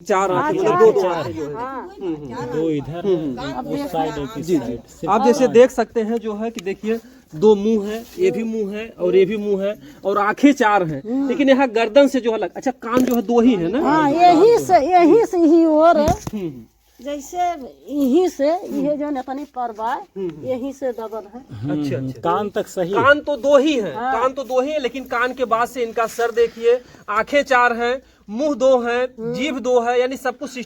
चार आंखें मतलब दो आंखें जो है दो इधर उस साइड एक इस साइड। आप जैसे देख सकते हैं जो है कि देखिए दो मुंह है, ये भी मुंह है और ये भी मुंह है और आंखें चार हैं, लेकिन यहाँ गर्दन से जो अलग। अच्छा कान जो है दो ही है ना? हाँ, यही से ही और जैसे यही से ये जो नतनी परवा यही से दबल है। अच्छा अच्छा, कान तक सही। कान तो दो ही है, कान तो दो ही है, लेकिन कान के बाद से इनका सर देखिए, आंखें चार हैं, मुंह दो है, जीभ दो है, यानी सब कुछ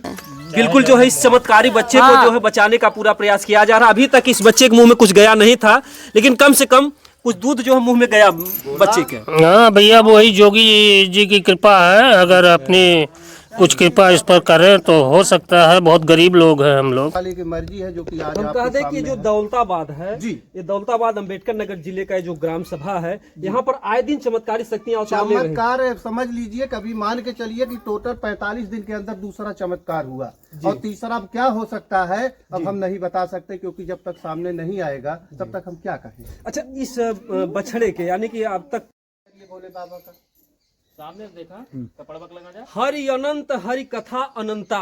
बिल्कुल जो है इस चमत्कारी बच्चे को जो है बचाने का पूरा प्रयास किया जा रहा है। अभी तक इस बच्चे के मुंह में कुछ गया नहीं था, लेकिन कम से कम कुछ दूध जो है मुंह में गया बच्चे के। हाँ भैया, वही जोगी जी की कृपा है। अगर अपनी कुछ कृपा इस पर करें तो हो सकता है। बहुत गरीब लोग हैं हम लोग। वाले की मर्जी है जो कि आज हम आपके कह दें कि सामने जो है। दौलताबाद है जी। ये दौलताबाद अम्बेडकर नगर जिले का जो ग्राम सभा है, यहाँ पर आए दिन चमत्कारी शक्तियां अवतार ले रही हैं। चमत्कार समझ लीजिए, कभी मान के चलिए कि टोटल 45 दिन के अंदर दूसरा चमत्कार हुआ और तीसरा अब क्या हो सकता है अब हम नहीं बता सकते, क्योंकि जब तक सामने नहीं आएगा तब तक हम क्या कहें। अच्छा इस बछड़े के यानी कि अब तक भोले बाबा का सामने देखा कपड़ा लगा जा। हरि अनंत हरि कथा अनंता,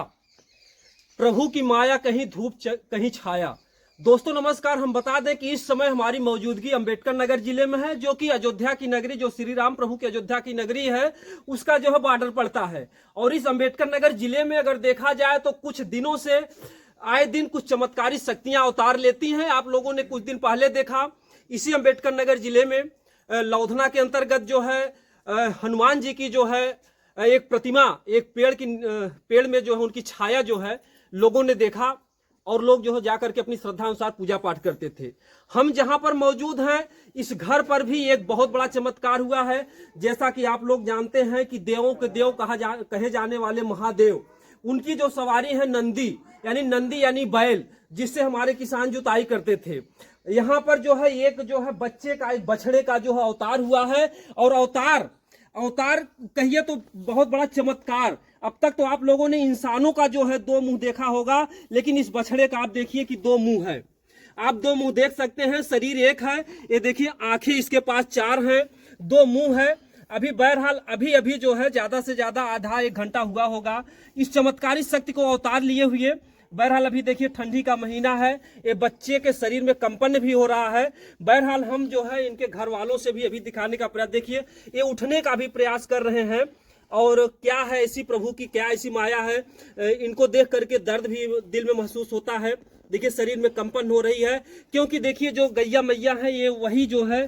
प्रभु की माया कहीं धूप कहीं छाया। दोस्तों नमस्कार, हम बता दें कि इस समय हमारी मौजूदगी अम्बेडकर नगर जिले में है, जो कि अयोध्या की नगरी, जो श्री राम प्रभु की अयोध्या की नगरी है, उसका जो है बॉर्डर पड़ता है। और इस अम्बेडकर नगर जिले में अगर देखा जाए तो कुछ दिनों से आए दिन कुछ चमत्कारी शक्तियां अवतार लेती हैं। आप लोगों ने कुछ दिन पहले देखा इसी अम्बेडकर नगर जिले में लौधना के अंतर्गत जो है हनुमान जी की जो है एक प्रतिमा, एक पेड़ में जो है उनकी छाया जो है लोगों ने देखा, और लोग जो है जाकर के अपनी श्रद्धा अनुसार पूजा पाठ करते थे। हम जहां पर मौजूद हैं इस घर पर भी एक बहुत बड़ा चमत्कार हुआ है। जैसा कि आप लोग जानते हैं कि देवों के देव कहे जाने वाले महादेव, उनकी जो सवारी है नंदी यानी बैल, जिससे हमारे किसान जुताई करते थे। यहाँ पर जो है एक जो है बच्चे का, एक बछड़े का जो है अवतार हुआ है, और अवतार कहिए तो बहुत बड़ा चमत्कार। अब तक तो आप लोगों ने इंसानों का जो है दो मुंह देखा होगा, लेकिन इस बछड़े का आप देखिए कि दो मुंह है। आप दो मुंह देख सकते हैं, शरीर एक है, ये देखिए आंखें इसके पास चार हैं, दो मुंह है। अभी बहरहाल अभी जो है ज्यादा से ज्यादा आधा एक घंटा हुआ होगा इस चमत्कारी शक्ति को अवतार लिए हुए। बहरहाल अभी देखिए ठंडी का महीना है, ये बच्चे के शरीर में कंपन भी हो रहा है। बहरहाल हम जो है इनके घर वालों से भी अभी दिखाने का प्रयास, देखिए ये उठने का भी प्रयास कर रहे हैं। और क्या है ऐसी प्रभु की, क्या ऐसी माया है, इनको देख करके दर्द भी दिल में महसूस होता है। देखिए शरीर में कंपन हो रही है, क्योंकि देखिए जो गैया मैया है ये वही जो है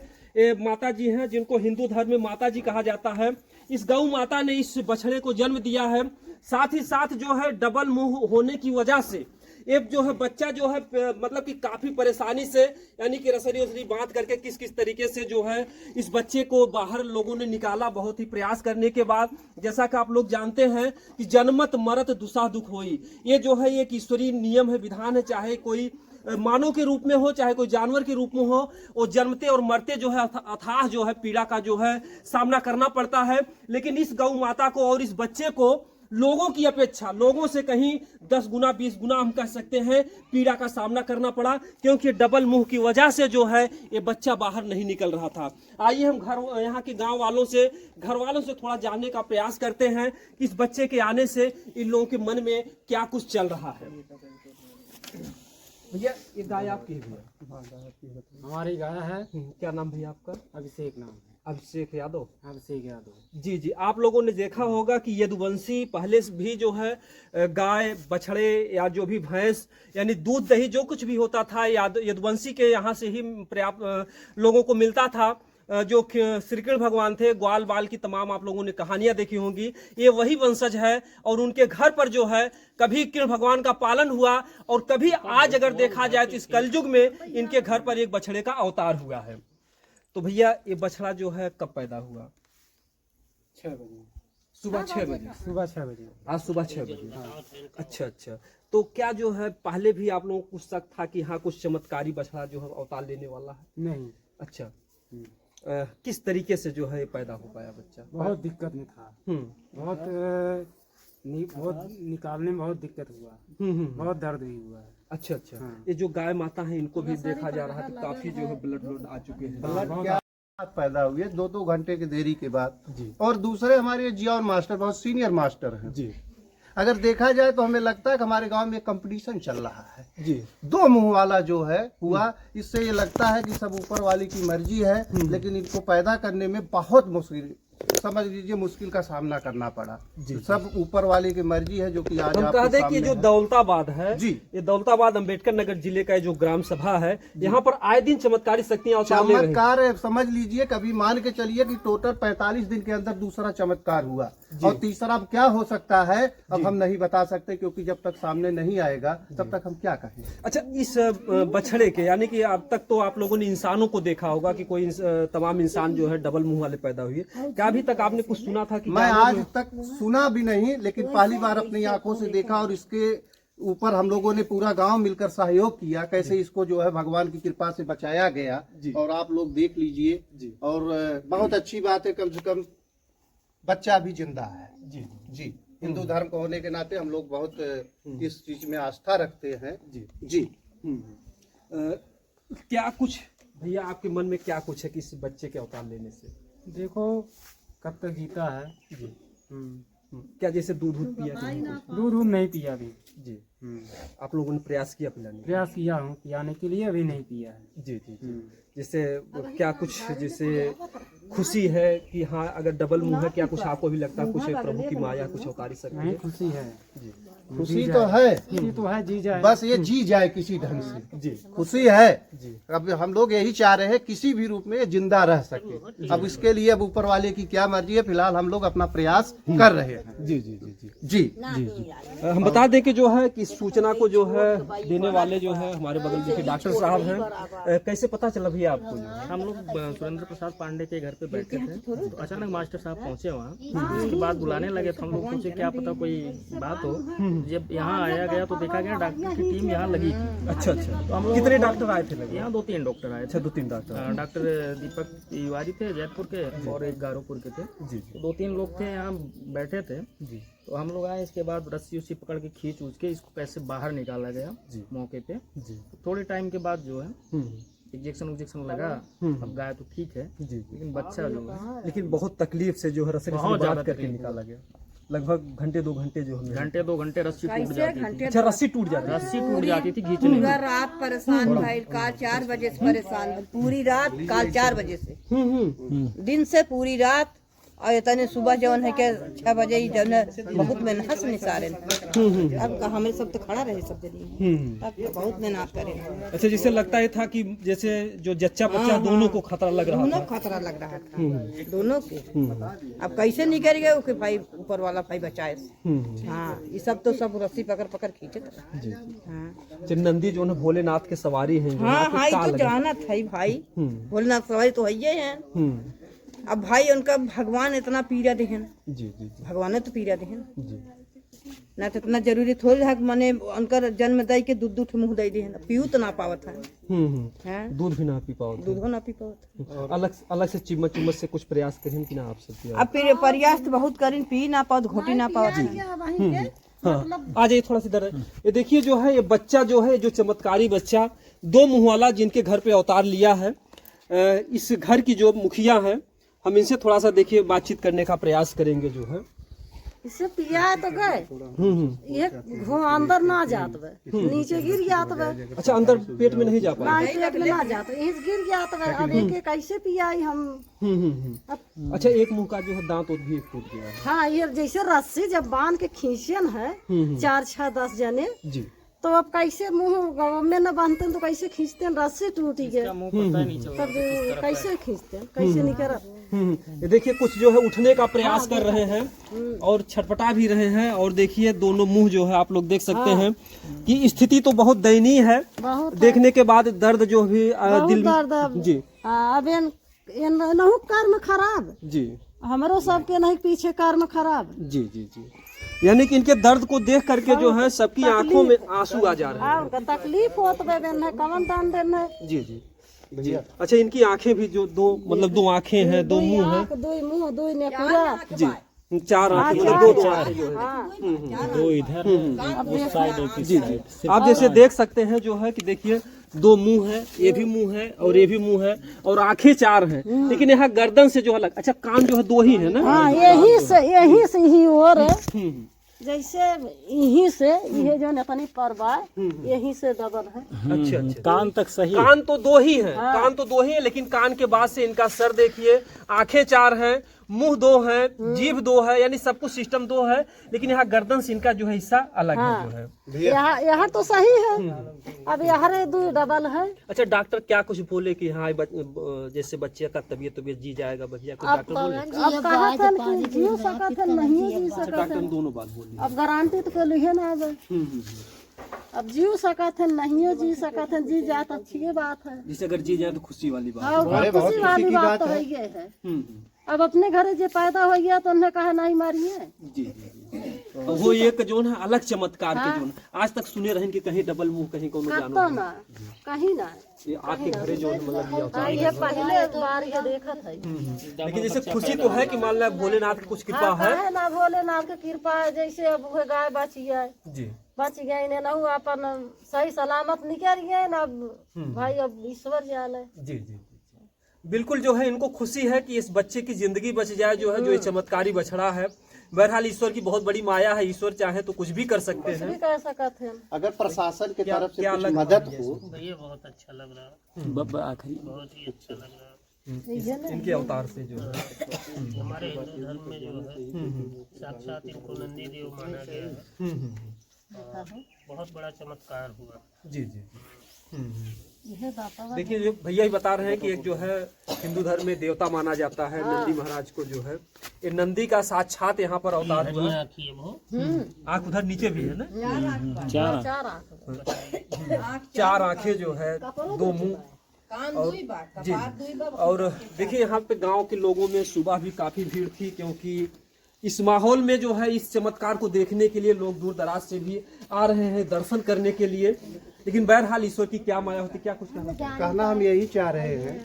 माता जी हैं, जिनको हिंदू धर्म में माता जी कहा जाता है। इस गौ माता ने इस बछड़े को जन्म दिया है। साथ ही साथ जो है डबल मुंह होने की वजह से एक जो है बच्चा जो है मतलब कि काफी परेशानी से, यानी कि रसरी बांध करके किस तरीके से जो है इस बच्चे को बाहर लोगों ने निकाला, बहुत ही प्रयास करने के बाद। जैसा कि आप लोग जानते हैं कि जन्मत मरत दुसा दुख होई, ये जो है एक ईश्वरीय नियम है, विधान है। चाहे कोई मानव के रूप में हो, चाहे कोई जानवर के रूप में हो, वो जन्मते और मरते जो है अथाह जो है पीड़ा का जो है सामना करना पड़ता है। लेकिन इस गौ माता को और इस बच्चे को लोगों की अपेक्षा, लोगों से कहीं 10 गुना 20 गुना हम कह सकते हैं पीड़ा का सामना करना पड़ा, क्योंकि डबल मुंह की वजह से जो है ये बच्चा बाहर नहीं निकल रहा था। आइए हम यहाँ के घर वालों से थोड़ा जानने का प्रयास करते हैं कि इस बच्चे के आने से इन लोगों के मन में क्या कुछ चल रहा है। भैया ये गाय आपकी है? हमारी गाय है। क्या नाम भैया आपका? अभिषेक नाम है। अभिषेक यादव। अभिषेक यादव। जी, आप लोगों ने देखा होगा कि यदुवंशी पहले भी जो है गाय, बछड़े या जो भी भैंस, यानी दूध दही जो कुछ भी होता था यदुवंशी के यहाँ से ही पर्याप्त लोगों को मिलता था। जो श्री कृष्ण भगवान थे, ग्वाल बाल की तमाम आप लोगों ने कहानियां देखी होंगी, ये वही वंशज है। और उनके घर पर जो है कभी कृष्ण भगवान का पालन हुआ, और कभी आज अगर देखा जाए तो इस कलयुग में इनके घर पर एक बछड़े का अवतार हुआ है। तो भैया ये बछड़ा जो है कब पैदा हुआ? 6 बजे सुबह 6 बजे। सुबह 6 बजे। आज सुबह 6 बजे। अच्छा, तो क्या जो है पहले भी आप लोगों को कुछ शक था कि हाँ कुछ चमत्कारी बछड़ा जो है अवतार लेने वाला है? नहीं। अच्छा, किस तरीके से जो है पैदा हो पाया बच्चा? बहुत दिक्कत में था। बहुत निकालने में बहुत दिक्कत हुआ। बहुत दर्द भी हुआ है। अच्छा, ये जो गाय माता है इनको भी देखा जा रहा है कि काफी जो है ब्लड आ चुके हैं। ब्लड क्या पैदा हुई है 2-2 घंटे की देरी के बाद जी। और दूसरे हमारे जिया और मास्टर बहुत सीनियर मास्टर हैं जी। अगर देखा जाए तो हमें लगता है कि हमारे गांव में कंपटीशन चल रहा है। जी दो मुंह वाला जो है हुआ, इससे ये लगता है कि सब ऊपर वाले की मर्जी है, लेकिन इनको पैदा करने में बहुत मुश्किल, समझ लीजिए मुश्किल का सामना करना पड़ा। सब ऊपर वाले की मर्जी है, जो कि आज हम आपके कह दें कि सामने जो है। दौलताबाद है जी। ये दौलताबाद अंबेडकर नगर जिले का जो ग्राम सभा है, यहाँ पर आए दिन चमत्कारी शक्तियां अवतार ले रही हैं। चमत्कार है, समझ लीजिए कभी मान के चलिए कि टोटल 45 दिन के अंदर दूसरा चमत्कार हुआ, और तीसरा अब क्या हो सकता है अब हम नहीं बता सकते, क्योंकि जब तक सामने नहीं आएगा तब तक हम क्या कहें। अच्छा, इस बछड़े के यानी कि अब तक तो आप लोगों ने इंसानों को देखा होगा कि कोई तमाम इंसान जो है डबल मुंह वाले पैदा हुए, क्या अभी तक आपने कुछ सुना था कि मैं आज तक सुना भी नहीं, लेकिन पहली बार अपनी आंखों से देखा, और इसके ऊपर हम लोगों ने पूरा गांव मिलकर सहयोग किया, कैसे इसको जो है भगवान की कृपा से बचाया गया, और आप लोग देख लीजिए। और बहुत अच्छी बात है, कम से कम बच्चा भी जिंदा है। जी हिंदू धर्म को होने के नाते हम लोग बहुत इस चीज में आस्था रखते हैं। जी क्या कुछ भैया आपके मन में क्या कुछ है कि इस बच्चे के अवतार लेने से? देखो कब तक जीता है। क्या जैसे दूध पिया कि नहीं? दूध नहीं पिया अभी। जी आप लोगों ने प्रयास किया पिलाने का? प्रयास किया हूँ पियाने के लिए, अभी नहीं पिया है। जी जी जी। जैसे क्या कुछ जैसे खुशी है कि हाँ अगर डबल मुंह है, क्या कुछ आपको भी लगता है कुछ प्रभु की माया कुछ अवतारी सकती नहीं है? खुशी है। जी खुशी तो है, खुशी तो है, जी जाए। बस ये जी जाए किसी ढंग से। जी खुशी है। जी अब हम लोग यही चाह रहे हैं किसी भी रूप में ये जिंदा रह सके। अब इसके लिए अब ऊपर वाले की क्या मर्जी है, फिलहाल हम लोग अपना प्रयास कर रहे हैं। जी जी जी जी जी जी जी। हम बता दें कि जो है कि सूचना को जो है देने वाले जो है हमारे बगल में डॉक्टर साहब हैं। कैसे पता चला भैया आपको? जो है हम लोग सुरेंद्र प्रसाद पांडे के घर पे बैठे थे, तो अचानक मास्टर साहब पहुंचे वहाँ। उसके बाद बुलाने लगे तो हम लोग सोचे क्या पता कोई बात हो। जब यहाँ आया गया तो देखा गया डॉक्टर की टीम यहाँ लगी थी। अच्छा अच्छा। तो हम लोग कितने डॉक्टर आए थे लगभग? यहाँ 2-3 डॉक्टर आए अच्छा थे। 2-3 डॉक्टर। डॉक्टर दीपक तिवारी थे जयपुर के, और एक गारोपुर के थे। जी तो 2-3 लोग थे यहाँ बैठे थे। जी तो हम लोग आए, इसके बाद रस्सी उस्सी पकड़ के खींच उच के इसको कैसे बाहर निकाला गया जी। मौके पे। जी। थोड़े टाइम के बाद जो है इंजेक्शन लगा। अब गाय तो ठीक है, जी। लेकिन बच्चा जो है लेकिन बहुत तकलीफ से जो है रस्सी बहुत से बात ज्यादा करके तकलीफ निकाला गया। लगभग घंटे 2 घंटे जो हमें। घंटे 2 घंटे रस्सी टूट जाती थी। अच्छा रस्सी टूट जाती है? रस्सी टूट जाती थी खींचने में। पूरा रात परेशान भाई, काल 4 बजे से परेशान, पूरी रात काल 4 बजे से दिन से पूरी रात। और इतने सुबह जवन है के 6 बजे ही जवन है, बहुत मेहनत निसारे। अब हमें सब तो खड़ा रहे सब जनी, अब तो बहुत मेहनत करे। अच्छा जैसे लगता है था कि जैसे जो जच्चा बच्चा दोनों को खतरा लग रहा दोनों था। खतरा लग रहा था दोनों के। अब कैसे निकल गए कि भाई ऊपर वाला भाई बचाए। हाँ ये सब तो सब रस्सी पकड़ पकड़ खींचे थे। जी। हाँ जो नंदी जो है भोलेनाथ के सवारी हैं जो हाँ आपको हाँ, क्या ये तो लगा? जानत है भाई, भोलेनाथ सवारी तो है ही है। अब भाई उनका भगवान इतना पीड़ा देहन, जी जी जी भगवान तो पीड़ा देहन जी। ना, तो इतना जरूरी थोड़ी है कि मने उनकर जन्म दई के दूध मुँह दई देहन, पीऊ तो ना पावत है। हैं? दूध भी ना पी पाओ थे। दूधो ना पी पावत। अलग अलग से चिम्मच चिम्मच से कुछ प्रयास करें कि ना आप सब? अब फिर प्रयास तो बहुत करीन, पी ना पावत, घोटी ना पावत। हाँ आ जाइए थोड़ा सा इधर। ये देखिए जो है ये बच्चा जो है, जो चमत्कारी बच्चा 2 मुंह वाला जिनके घर पे अवतार लिया है, इस घर की जो मुखिया है, हम इनसे थोड़ा सा देखिए बातचीत करने का प्रयास करेंगे जो है। इससे पिया तो गए ये घो अंदर ना जात बे, नीचे गिर जात बे। अच्छा अंदर पेट में नहीं जा पाए? नहीं पेट में ना जात, यहीं से गिर जात बे। अब एक कैसे पियाई हम? अच्छा एक मुंह का जो है दांत भी टूट गया है। हाँ ये जैसे रस्सी जब बांध के खींचन है 4, 6, 10 जने, जी। तो अब कैसे मुंह में न बांधते तो कैसे खींचते? रस्सी टूटी गए तब कैसे खींचते, कैसे नहीं करत? ये देखिए कुछ जो है उठने का प्रयास कर रहे हैं और छटपटा भी रहे हैं। और देखिए दोनों मुंह जो है आप लोग देख सकते हैं कि स्थिति तो बहुत दयनीय है। देखने के बाद दर्द जो भी दिल दर्द जी। अब नहु कर्म खराब, जी हमरो सबके नहीं पीछे कर्म खराब। जी जी जी। यानी कि इनके दर्द को देख करके जो है सबकी आंखों में आंसू आ जा रहे हैं। उनका तकलीफ होत बे देन है, कवन दान देन है। जी जी जी। अच्छा इनकी आंखें भी जो 2 मतलब 2 आंखें हैं, 2 मुंह हैं। 2 मुंह 2 नेकुरा जी 4 आंखें मतलब 2 आंखें जो है। 2 इधर उस साइड एक इस जी जी। आप जैसे देख सकते हैं जो है कि देखिए 2 मुंह है, ये भी मुंह है और ये भी मुंह है, और आंखें 4 हैं, लेकिन यहाँ गर्दन से जो है अच्छा कान जो है 2 ही है ना? हाँ यही से ही और है, जैसे यहीं से ये जो नतनी परवा यहीं से दबल है। अच्छा अच्छा, कान तक सही कान तो दो ही हैं, कान तो दो ही हैं, लेकिन कान के बाद से इनका सर देखिए, आंखें 4 हैं, मुंह 2 है, जीभ 2 है, यानी सब कुछ सिस्टम 2 है, लेकिन यहाँ गर्दन से इनका जो है हिस्सा अलग है जो है। यहाँ तो सही है, अब यहाँ 2 डबल है। अच्छा, डॉक्टर क्या कुछ बोले कि हाँ जैसे बच्चे का तबीयत जी जाएगा बच्चिया, कुछ डॉक्टर बोले? अब कहा था कि जियो सका था नहीं जी सका डॉक्टर था, दोनों बात बोली। अब गारंटी तो के लिए ना अब अब जीव सका थे नहीं जी सका थे, जी जाए तो अच्छी बात है। जिसे अगर जी जाए तो खुशी वाली बात। हाँ, खुशी वाली बात तो है ये है। अब अपने घर जो पैदा हो गया तो उन्हें कहा नहीं मारिए। जी जी, तो वो एक जो है अलग चमत्कार के जो है आज तक सुने रहे कि कहीं डबल मुंह, कहीं कोनो जानवर ना कहीं ना, ये आपके घरे जो है मतलब ये होता है। ये पहले बार ये देखा था। लेकिन जैसे खुशी तो है कि मान लो भोलेनाथ की कुछ कृपा है ना, भोलेनाथ की कृपा है। जैसे अब वो गाय बच गया, जी, बच गए इन्हें ना अपन सही सलामत निकल गए ना, भाई अब ईश्वर जाने। जी जी, बिल्कुल जो है इनको खुशी है कि इस बच्चे की जिंदगी बच जाए, जो है जो ये चमत्कारी बछड़ा है। बहरहाल ईश्वर की बहुत बड़ी माया है, ईश्वर चाहे तो कुछ भी कर सकते हैं। भी कर सकते हैं अगर प्रशासन की तरफ से क्या कुछ लग मदद हो। ये बहुत अच्छा लग रहा है, आखिरी बहुत ही अच्छा लग रहा है। इनके अवतार से जो है हमारे हिंदू धर्म में जो है साक्षात इनको नंदी देव माना गया है और बहुत बड़ा चमत्कार हुआ। जी जी, यह दाता देखिए जो भैया ही बता रहे हैं कि एक जो है हिंदू धर्म में देवता माना जाता है नंदी महाराज को, जो है ये नंदी का साक्षात यहाँ पर अवतार हुआ है। आँखी है वो, आँख उधर नीचे भी है ना, 4 आंखें जो है, 2 मुंह और जी। और देखिए यहाँ पे गांव के लोगों में सुबह भी काफी भीड़ थी, क्योंकि इस माहौल में जो है इस चमत्कार को देखने के लिए लोग दूर दराज से भी आ रहे हैं दर्शन करने के लिए। लेकिन बहरहाल ईश्वर की क्या माया होती, क्या कुछ कहना हम यही चाह रहे हैं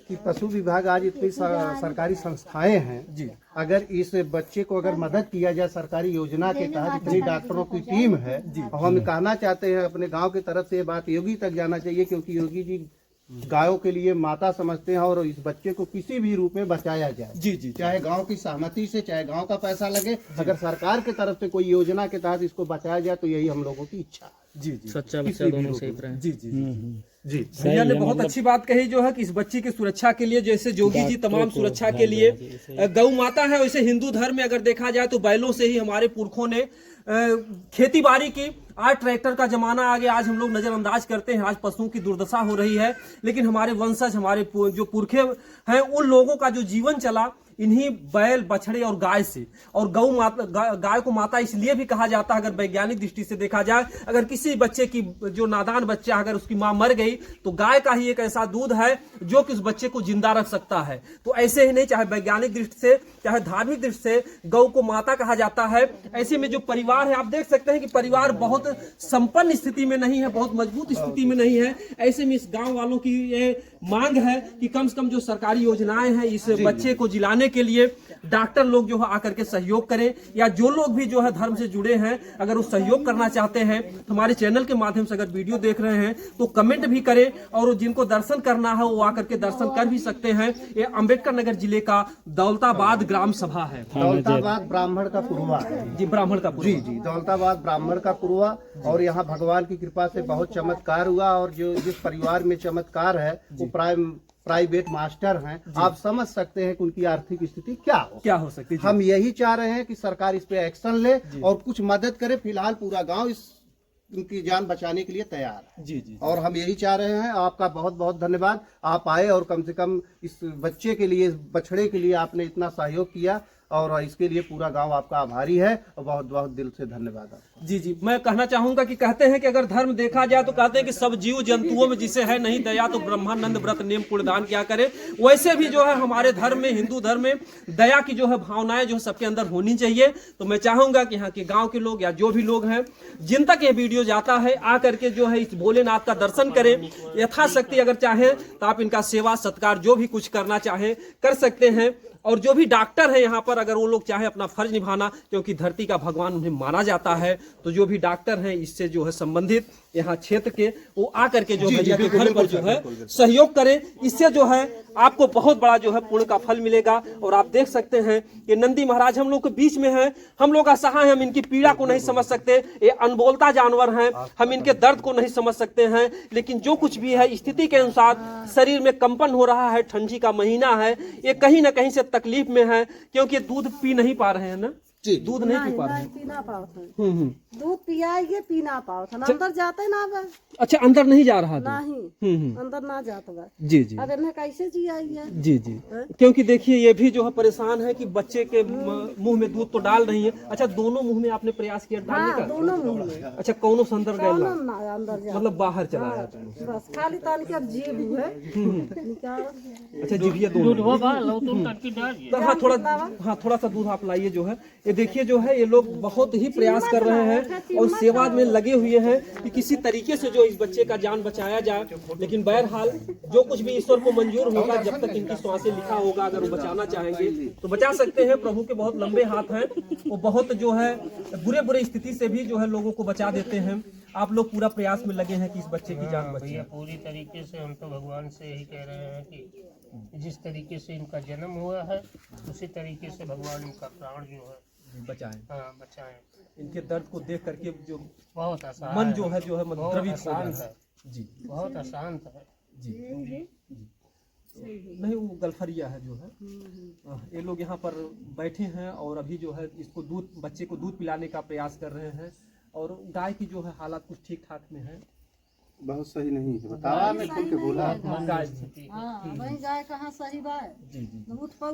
कि पशु विभाग आज इतनी सरकारी संस्थाएं हैं जी, अगर इस बच्चे को अगर मदद किया जाए सरकारी योजना के तहत, इतनी डॉक्टरों की टीम है, और हम कहना चाहते हैं अपने गांव की तरफ से ये बात योगी तक जाना चाहिए, क्योंकि योगी जी गायों के लिए माता समझते हैं और इस बच्चे को किसी भी रूप में बचाया जाए। जी जी, चाहे गांव की सहमति से, चाहे गांव का पैसा लगे, अगर सरकार की तरफ से कोई योजना के तहत इसको बचाया जाए तो यही हम लोगों की इच्छा है। जी जी, सच्चा बच्चा दोनों सेफ रहे। जी जी जी, भैया ने बहुत अच्छी बात कही जो है कि इस बच्ची की सुरक्षा के लिए, जैसे जोगी जी तमाम सुरक्षा के लिए गौ माता है, वैसे हिंदू धर्म में अगर देखा जाए तो बैलों से ही हमारे पुरखों ने खेती बाड़ी की। आज ट्रैक्टर का जमाना आ गया, आज हम लोग नजरअंदाज करते हैं, आज पशुओं की दुर्दशा हो रही है, लेकिन हमारे वंशज, हमारे जो पुरखे हैं, उन लोगों का जो जीवन चला इन्हीं बैल, बछड़े और गाय से। और गौ माता, गाय को माता इसलिए भी कहा जाता है, अगर वैज्ञानिक दृष्टि से देखा जाए, अगर किसी बच्चे की, जो नादान बच्चा अगर उसकी मां मर गई तो गाय का ही एक ऐसा दूध है जो कि उस बच्चे को जिंदा रख सकता है। तो ऐसे ही नहीं, चाहे वैज्ञानिक दृष्टि से, चाहे धार्मिक दृष्टि से गौ को माता कहा जाता है। ऐसे में जो परिवार है, आप देख सकते हैं कि परिवार बहुत संपन्न स्थिति में नहीं है, बहुत मजबूत स्थिति में नहीं है। ऐसे में इस गांव वालों की ये मांग है कि कम से कम जो सरकारी योजनाएं हैं इस बच्चे को जिलाने के लिए डॉक्टर लोग जो है आकर के सहयोग करें, या जो लोग भी जो है धर्म से जुड़े हैं अगर वो सहयोग करना चाहते हैं तो हमारे चैनल के माध्यम से अगर वीडियो देख रहे हैं तो कमेंट भी करें, और जिनको दर्शन करना है वो आकर के दर्शन कर भी सकते हैं। ये अम्बेडकर नगर जिले का दौलताबाद ग्राम सभा है, दौलताबाद ब्राह्मण का पुरवा है जी, ब्राह्मण का जी जी, दौलताबाद ब्राह्मण का पुरवा। और यहाँ भगवान की कृपा से बहुत चमत्कार हुआ, और जो जिस परिवार में चमत्कार है वो प्राइवेट मास्टर हैं। आप समझ सकते हैं कि उनकी आर्थिक स्थिति क्या हो सकती है। हम यही चाह रहे हैं कि सरकार इस पे एक्शन ले और कुछ मदद करे। फिलहाल पूरा गांव इस उनकी जान बचाने के लिए तैयार है। जी जी, और हम यही चाह रहे हैं। आपका बहुत बहुत धन्यवाद, आप आए और कम से कम इस बच्चे के लिए, इस बछड़े के लिए आपने इतना सहयोग किया, और इसके लिए पूरा गांव आपका आभारी है, और बहुत बहुत दिल से धन्यवाद आपका। जी जी, मैं कहना चाहूंगा कि कहते हैं कि अगर धर्म देखा जाए तो कहते हैं कि सब जीव जंतुओं में जिसे है नहीं दया तो ब्रह्मानंद व्रत नेम पुण्यदान क्या करे। वैसे भी जो है हमारे धर्म में, हिंदू धर्म में दया की जो है भावनाएं जो सबके अंदर होनी चाहिए। तो मैं चाहूंगा कि यहाँ के गाँव के लोग या जो भी लोग हैं जिन तक ये वीडियो जाता है, आकर के जो है इस भोलेनाथ का दर्शन करें। यथाशक्ति अगर चाहें तो आप इनका सेवा सत्कार जो भी कुछ करना चाहें कर सकते हैं। और जो भी डॉक्टर है यहाँ पर, अगर वो लोग चाहे अपना फर्ज निभाना, क्योंकि धरती का भगवान उन्हें माना जाता है, तो जो भी डॉक्टर हैं इससे जो है संबंधित यहाँ क्षेत्र के, वो आकर के जो भैया के घर पर जो है सहयोग करें। इससे जो है आपको बहुत बड़ा जो है पुण्य का फल मिलेगा। और आप देख सकते हैं कि नंदी महाराज हम लोग के बीच में हैं, हम लोग असहाय हैं, हम इनकी पीड़ा को नहीं समझ सकते, ये अनबोलता जानवर हैं, हम इनके दर्द को नहीं समझ सकते हैं। लेकिन जो कुछ भी है स्थिति के अनुसार शरीर में कंपन हो रहा है, ठंडी का महीना है, ये कहीं ना कहीं से तकलीफ में है, क्योंकि दूध पी नहीं पा रहे हैं ना, दूध नहीं पी पा रहे हैं। पीना पाओ दूध पियाइए, पीना पाओ अंदर जाते ना बा। अच्छा, अंदर नहीं जा रहा दूध? नहीं, अंदर ना जाता बा। जी जी, अब इन्हें कैसे जियाइए? जी जी, क्योंकि देखिए ये भी जो है परेशान है कि बच्चे के मुंह में दूध तो डाल रही है। अच्छा, दोनों मुंह में आपने प्रयास किया डालने का? दोनों मुंह में। अच्छा, कौनो संदर्भ गया अंदर जा, मतलब बाहर चला है बस खाली तान के अब जीभ है निकाल। अच्छा, जीभिया दोनों। हाँ, थोड़ा सा दूध आप लाइए जो है। ये देखिए जो है ये लोग बहुत ही प्रयास कर रहे हैं और सेवा में लगे हुए हैं कि किसी तरीके से जो इस बच्चे का जान बचाया जाए। लेकिन बहरहाल जो कुछ भी ईश्वर को मंजूर होगा, जब तक इनकी सांसें लिखा होगा, अगर वो बचाना चाहेंगे तो बचा सकते हैं। प्रभु के बहुत लंबे हाथ हैं, वो बहुत जो है बुरे स्थिति से भी जो है लोगों को बचा देते हैं। आप लोग पूरा प्रयास में लगे हैं कि इस बच्चे की जान बचे। भैया पूरी तरीके से हम तो भगवान से यही कह रहे हैं कि जिस तरीके से इनका जन्म हुआ है उसी तरीके से भगवान इनका प्राण जो है बचाएं। हाँ, बचाएं। इनके दर्द को देख करके जो बहुत आसान मन जो है बहुत द्रवित हो आसान जाता है जी, बहुत आसान है जी, नहीं वो गलफरिया है जो है। ये लोग यहाँ पर बैठे हैं और अभी जो है इसको बच्चे को दूध पिलाने का प्रयास कर रहे हैं। और गाय की जो है हालात कुछ ठीक ठाक में है, बहुत सही नहीं है, बताया मैं खुल के बोला। गाय वही गाय कहाँ सही बा? जी जी, उठा।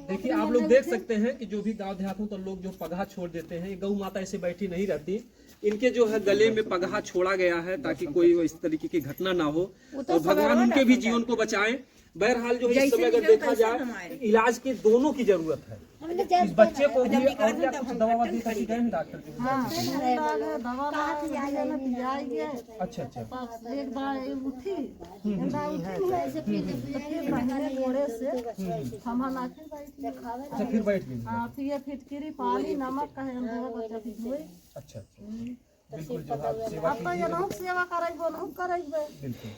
देखिए आप लोग देख सकते हैं कि जो भी गांव देहात में तो लोग जो पगहा छोड़ देते हैं, गौ माता ऐसे बैठी नहीं रहती, इनके जो है गले में पगहा छोड़ा गया है ताकि कोई इस तरीके की घटना ना हो और भगवान उनके भी जीवन को बचाएं। बहरहाल जो है इस समय अगर देखा जाए इलाज की दोनों की जरूरत है, इस बच्चे को भी। और क्या कुछ दवा दी थी गए डॉक्टर जी? अच्छा अच्छा, एक बार उठी घोड़े से अच्छा, फिर बैठ गई। फिर फिटकिरी पानी नमक कहे। अच्छा अच्छा, बिल्कुल जो है आप सेवा अब तो एनहु सेवा करेबो नहु करेबे, बिल्कुल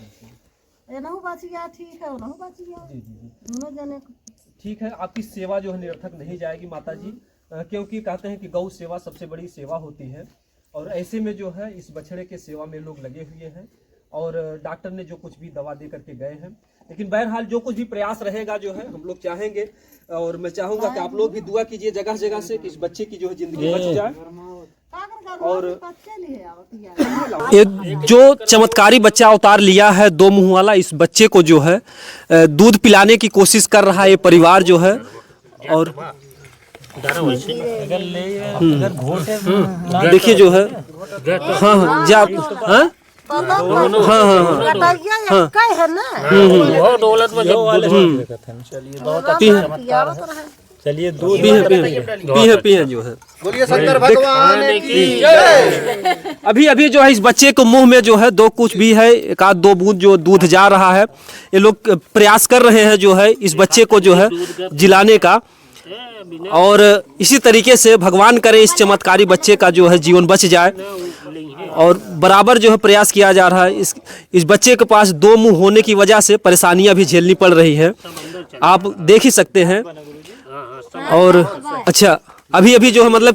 एनहु बची गया ठीक है, ओनहु बची गया, जी जी जी, दोनों जने ठीक है। आपकी सेवा जो है निरर्थक नहीं जाएगी माता जी, क्योंकि कहते हैं कि गौ सेवा सबसे बड़ी सेवा होती है। और ऐसे में जो है इस बछड़े के सेवा में लोग लगे हुए हैं और डॉक्टर ने जो कुछ भी दवा दे करके गए हैं। लेकिन बहरहाल जो कुछ भी प्रयास रहेगा जो है हम लोग चाहेंगे, और मैं चाहूंगा कि आप लोग भी दुआ कीजिए जगह जगह से कि इस बच्चे की जो है जिंदगी बच जाए। और ये जो चमत्कारी बच्चा अवतार लिया है दो मुंह वाला, इस बच्चे को जो है दूध पिलाने की कोशिश कर रहा है ये परिवार जो है। और देखिए जो है हाँ हाँ जा हाँ चलिए दूध पी जो है। बोलिए शंकर भगवान की जय। अभी जो है इस बच्चे को मुंह में जो है दो कुछ भी है, एक आध दो बूंद जो दूध जा रहा है। ये लोग प्रयास कर रहे हैं जो है इस बच्चे को जो है जिलाने का, और इसी तरीके से भगवान करे इस चमत्कारी बच्चे का जो है जीवन बच जाए। और बराबर जो है प्रयास किया जा रहा है। इस बच्चे के पास दो मुंह होने की वजह से परेशानियां भी झेलनी पड़ रही है, आप देख ही सकते हैं। और अच्छा अभी जो है मतलब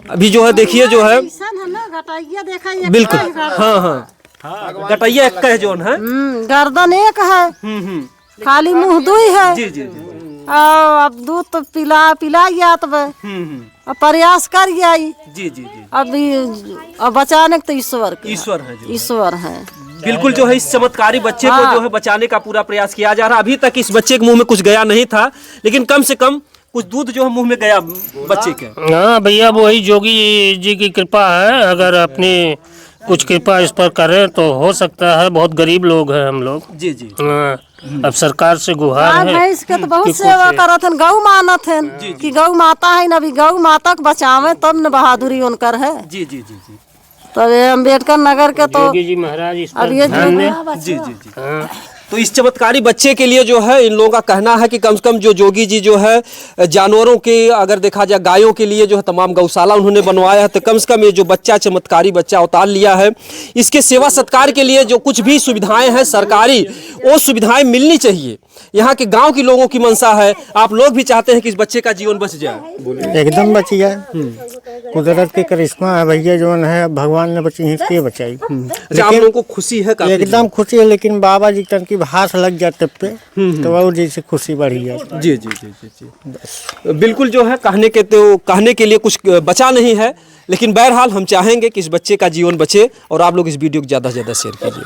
अभी जो है देखिए जो है बिल्कुल हाँ हाँ गटैया एक है जो है, गर्दन एक है, खाली मुंह दुई है। जी जी अब दूध तो पिला तब अब प्रयास कर जी जी जी, अब बचाने तो ईश्वर है जो ईश्वर है। बिल्कुल जो है इस चमत्कारी बच्चे को जो है बचाने का पूरा प्रयास किया जा रहा है। अभी तक इस बच्चे के मुंह में कुछ गया नहीं था, लेकिन कम से कम कुछ दूध जो है मुंह में गया बच्चे के। हाँ भैया, वही जोगी जी की कृपा है, अगर अपनी कुछ कृपा इस पर करें तो हो सकता है। बहुत गरीब लोग हैं हम लोग। जी जी, अब सरकार से गुहार है। भैंस के तो बहुत सेवा करत हन, गौ मानत हन कि गौ माता है न, अभी गौ माता को बचावे तब न बहादुरी उनकर है। जी जी जी जी, तब अम्बेडकर नगर के तो योगी जी महाराज इस पर अब ये ध्यान दें। जी जी जी, तो इस चमत्कारी बच्चे के लिए जो है इन लोगों का कहना है कि कम से कम जो जोगी जी जो है जानवरों के, अगर देखा जाए गायों के लिए जो है तमाम गौशाला उन्होंने बनवाया है, तो कम से कम ये जो बच्चा चमत्कारी बच्चा अवतार लिया है, इसके सेवा सत्कार के लिए जो कुछ भी सुविधाएं हैं सरकारी, वो सुविधाएं मिलनी चाहिए। यहाँ के गांव के लोगों की मंशा है, आप लोग भी चाहते हैं कि इस बच्चे का जीवन बच जाए। एकदम बच गया। कुदरत के करिश्मा है भैया, जो है भगवान ने बची के बचाई। अच्छा, आप लोगों को खुशी है काफी? एकदम खुशी है, लेकिन बाबा जी तन की भास लग जाते पे तो और जैसे खुशी बढ़ी जाती। जी जी जी जी जी बिल्कुल जो है कहने के लिए कुछ बचा नहीं है, लेकिन बहरहाल हम चाहेंगे कि इस बच्चे का जीवन बचे और आप लोग इस वीडियो को ज़्यादा से ज़्यादा शेयर कीजिए।